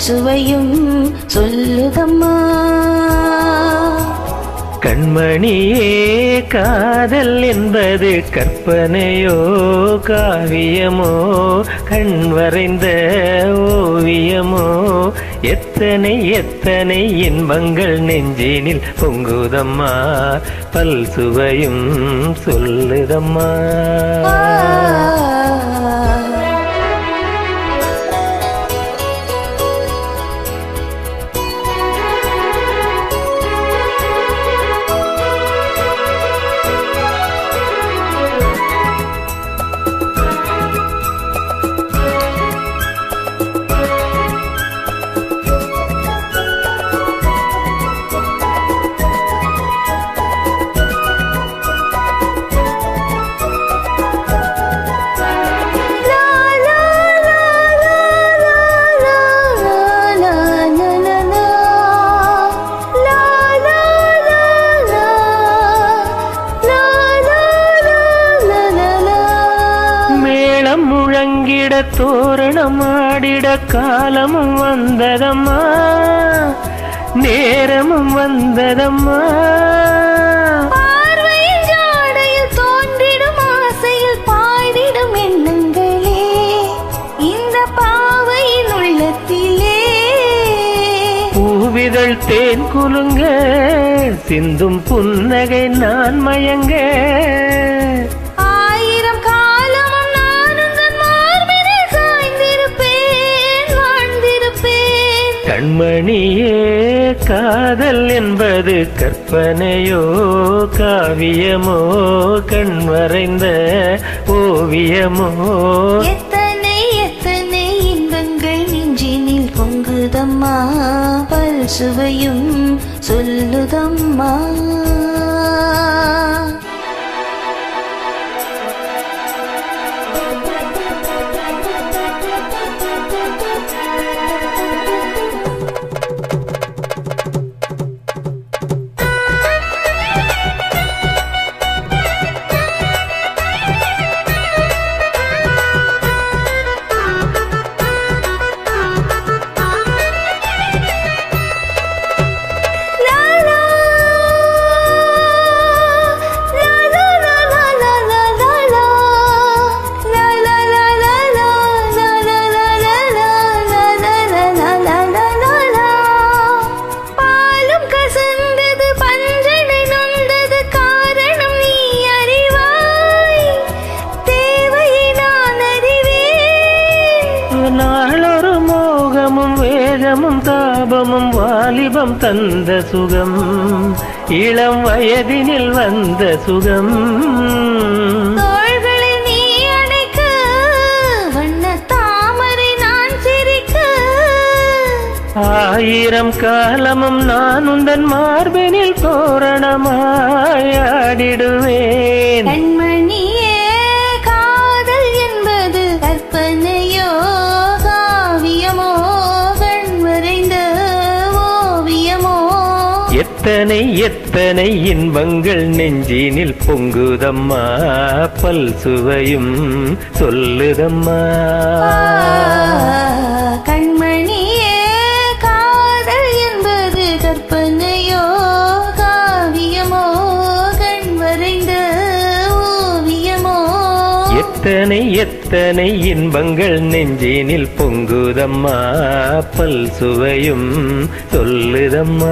சுவையும் சொல்லுதம்மா. கண்மணியே காதல் என்பது கற்பனையோ காவியமோ கண் வரைந்த ஓவியமோ எத்தனை எத்தனை இன்பங்கள் நெஞ்சினில் பொங்குதம்மா பல் சுவையும் சொல்லுதம்மா. முழங்கிட தோரணம் ஆடிட காலமும் வந்ததம்மா நேரமும் வந்ததம்மா. பார்வையில் ஜாடையில் தோன்றிடும் ஆசையில் பாய்ந்திடும் எண்ணங்களே இந்த பாவையின் உள்ளத்திலே பூவிதழ் தேன் குலுங்க சிந்தும் புன்னகை நான் மயங்க கண்மணியே காதல் என்பது கற்பனையோ காவியமோ கண் வரைந்த ஓவியமோ எத்தனை எத்தனை இன்பங்கள் நெஞ்சினில் பொங்குதம்மா பல் சுவையும் சொல்லுதம்மா. நாளொரு மோகமும் வேகமும் தாபமும் வாலிபம் தந்த சுகம் இளம் வயதினில் வந்த சுகம். தோள்களில் நீ அணைக்க வண்ண தாமரை நான் சிரிக்க ஆயிரம் காலமும் நான் உந்தன் மார்பினில் தோரணமாயாடிடுவேன். கண்மணியே காதல் என்பது கற்பனையோ காவியமோ கண் வரைந்த ஓவியமோ எத்தனை எத்தனை இன்பங்கள் நெஞ்சினில் பொங்குதம்மா பல் சுவையும் சொல்லுதம்மா. கண்மணியே காதல் என்பது கற்பனையோ காவியமோ கண் வரைந்த ஓவியமோ எத்தனை எத்தனை இன்பங்கள் நெஞ்சினில் பொங்குதம்மா பல் சுவையும் சொல்லுதம்மா.